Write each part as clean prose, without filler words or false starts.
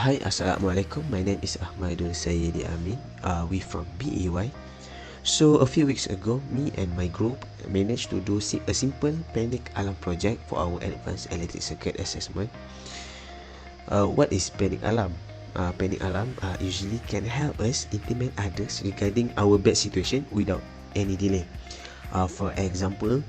Hi, Assalamualaikum. My name is Ahmadul Sayyidi Amin. We from BEY. So a few weeks ago, me and my group managed to do a simple panic alarm project for our advanced electric circuit assessment. What is panic alarm? Panic alarm usually can help us intimate others regarding our bad situation without any delay. For example,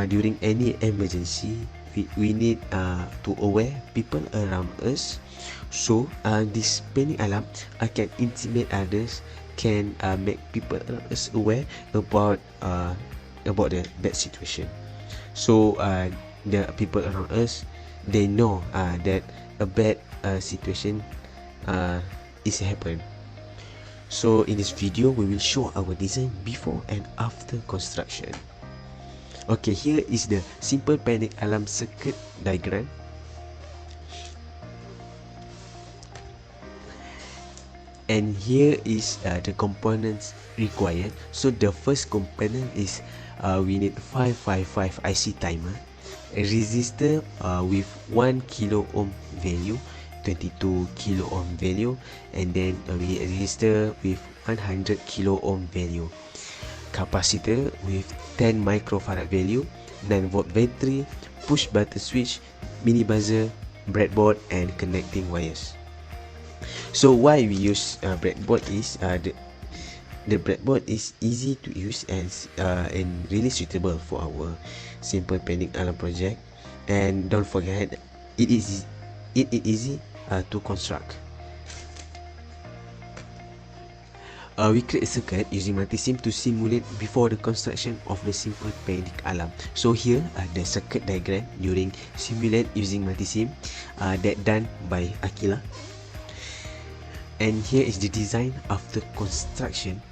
during any emergency, we need to aware people around us. So this panic alarm can intimate others, can make people around us aware about the bad situation. So the people around us, they know that a bad situation is happen. So in this video, we will show our design before and after construction. Okay, here is the simple panic alarm circuit diagram. And here is the components required. So the first component is we need 555 IC timer, a resistor with 1 kilo ohm value, 22 kilo ohm value, and then we need a resistor with 100 kilo ohm value, capacitor with 10 microfarad value, 9 volt battery, push button switch, mini buzzer, breadboard, and connecting wires. So why we use breadboard is the breadboard is easy to use and really suitable for our simple panic alarm project. And don't forget, it is easy to construct. We create a circuit using multisim to simulate before the construction of the simple panic alarm. So here the circuit diagram during simulate using multisim that done by Akila. And here is the design after construction.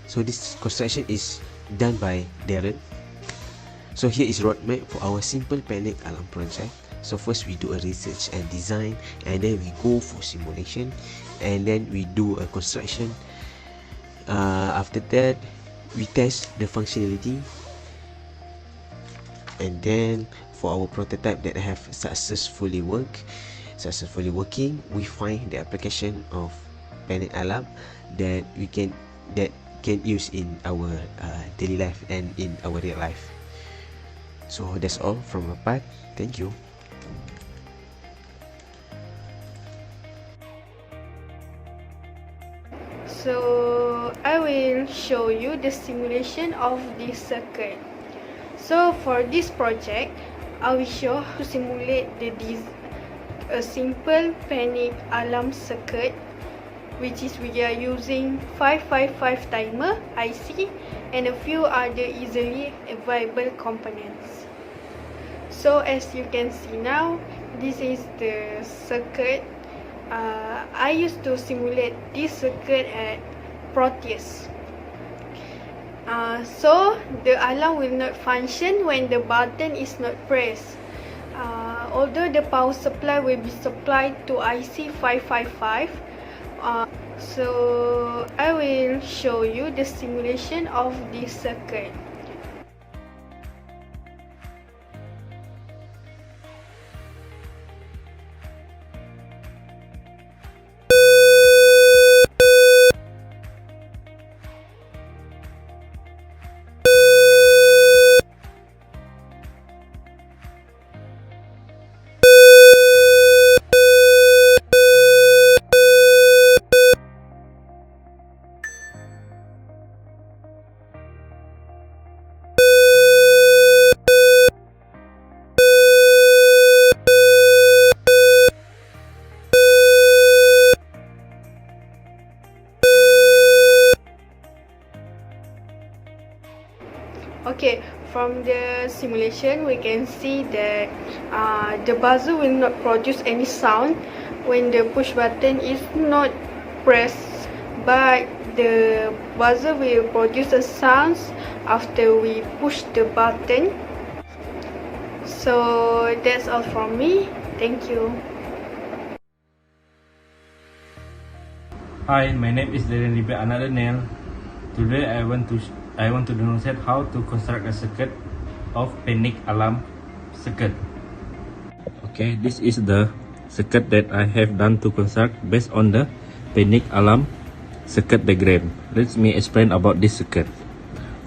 So this construction is done by Darren. So here is roadmap for our simple panic alarm project. So first we do a research and design, and then we go for simulation, and then we do a construction. After that, we test the functionality, and then for our prototype that have successfully working, we find the application of panic alarm that can use in our daily life and in our real life. So that's all from my part. Thank you. So I will show you the simulation of this circuit. So for this project, I will show how to simulate a simple panic alarm circuit, which is we are using 555 timer IC and a few other easily available components. So as you can see now, this is the circuit. I used to simulate this circuit at Proteus. So the alarm will not function when the button is not pressed. Although the power supply will be supplied to IC 555. So I will show you the simulation of this circuit. Okay, from the simulation we can see that the buzzer will not produce any sound when the push button is not pressed, but the buzzer will produce a sound after we push the button. So that's all from me. Thank you. Hi, my name is Darren Libet Anadaniel. Today I want to demonstrate how to construct a circuit of panic alarm circuit. Okay, this is the circuit that I have done to construct based on the panic alarm circuit diagram. Let me explain about this circuit.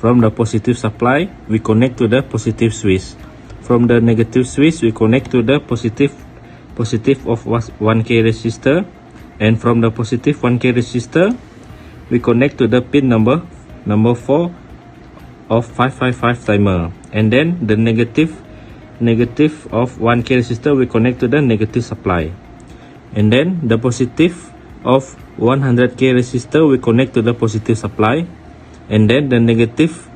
From the positive supply, we connect to the positive switch. From the negative switch, we connect to the positive of 1K resistor, and from the positive 1K resistor, we connect to the pin number 4 of 555 timer, and then the negative of 1K resistor we connect to the negative supply, and then the positive of 100K resistor we connect to the positive supply, and then the negative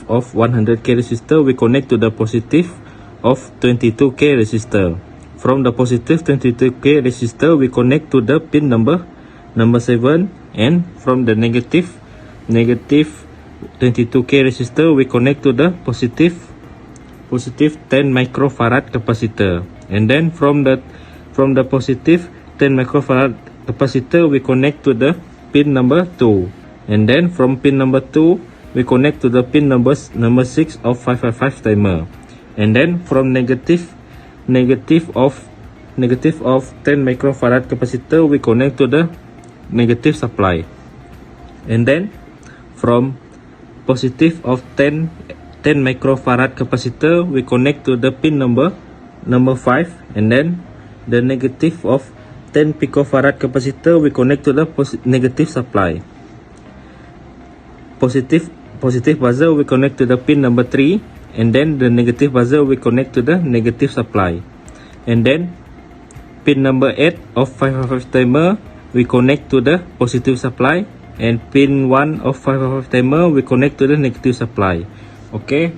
of 100K resistor we connect to the positive of 22K resistor. From the positive 22K resistor we connect to the pin number 7, and from the negative 22K resistor we connect to the positive 10 microfarad capacitor, and then from the positive 10 microfarad capacitor we connect to the pin number 2, and then from pin number 2 we connect to the pin number 6 of 555 timer, and then from negative of 10 microfarad capacitor we connect to the negative supply, and then from positive of 10 microfarad capacitor we connect to the pin number 5, and then the negative of 10 picofarad capacitor we connect to the negative supply. Positive buzzer we connect to the pin number 3, and then the negative buzzer we connect to the negative supply, and then pin number 8 of 555 timer we connect to the positive supply, and pin 1 of 555 timer we connect to the negative supply. Okay,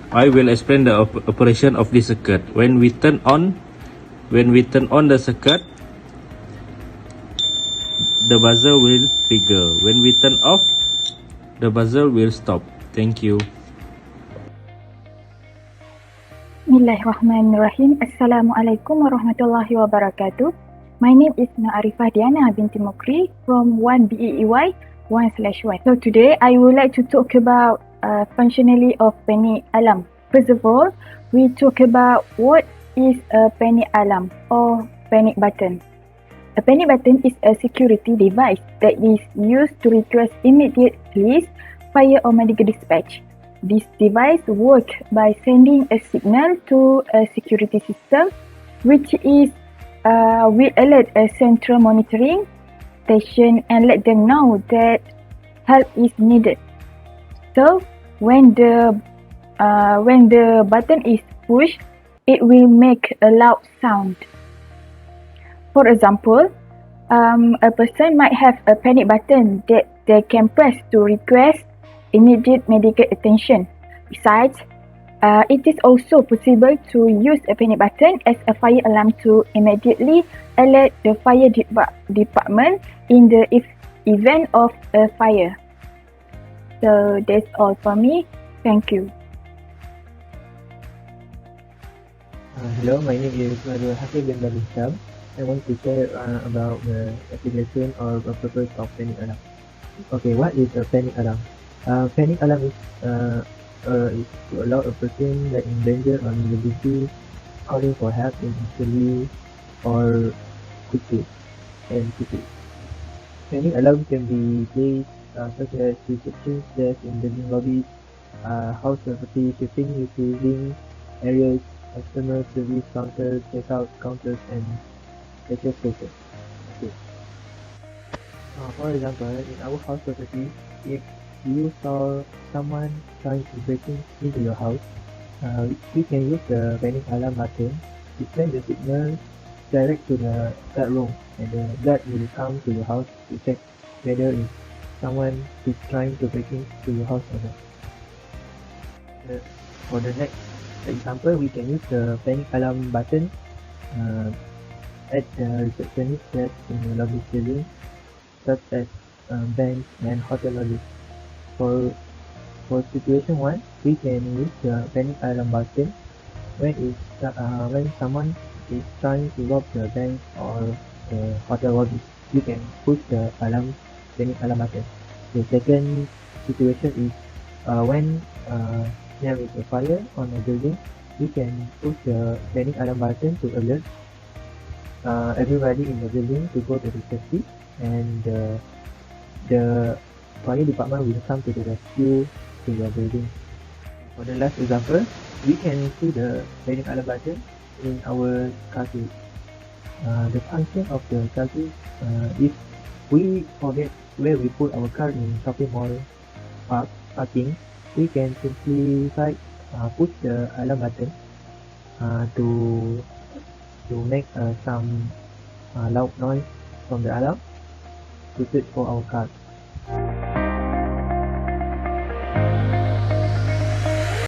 I will explain the operation of this circuit. When we turn on the circuit, the buzzer will trigger. When we turn off, the buzzer will stop. Thank you. Bismillahirrahmanirrahim. Assalamualaikum warahmatullahi wabarakatuh. My name is Na'arifah Diana binti Mukri from 1BEY 1/1. So today I would like to talk about functionality of panic alarm. First of all, we talk about what is a panic alarm or panic button. A panic button is a security device that is used to request immediate police, fire or medical dispatch. This device works by sending a signal to a security system which is will alert a central monitoring station and let them know that help is needed. So when the button is pushed, it will make a loud sound. For example, a person might have a panic button that they can press to request immediate medical attention. Besides, it is also possible to use a panic button as a fire alarm to immediately alert the fire department in the event of a fire. So that's all for me. Thank you. Hello, my name is Madhur Hafiz bin Babisham. I want to share about the application or the purpose of panic alarm. Okay, what is a panic alarm? Panic alarm is to allow a person that in danger or emergency calling for help instantly or quickly. Panic alarm can be placed such as reception desks in building lobbies, house property, shipping, receiving areas, customer service counters, checkout counters, and petrol stations. Okay. For example, in our house property, if you saw someone trying to break into your house, we can use the panic alarm button to send the signal direct to the guard room, and the guard will come to your house to check whether if someone is trying to break into your house or not. For the next example, we can use the panic alarm button at the receptionist desk in the lobby building, such as banks and hotel lobbies. For situation 1, we can use the panic alarm button when someone is trying to rob the bank or the hotel lobby. You can push the panic alarm button. The second situation is when there is a fire on a building. we can push the panic alarm button to alert everybody in the building to go to the safety, and the fire department will come to the rescue to your building. For the last example, we can see the panic alarm button in our car keys. The function of the car keys, if we forget where we put our car in shopping mall parking, we can simply push the alarm button to make some loud noise from the alarm to search for our car.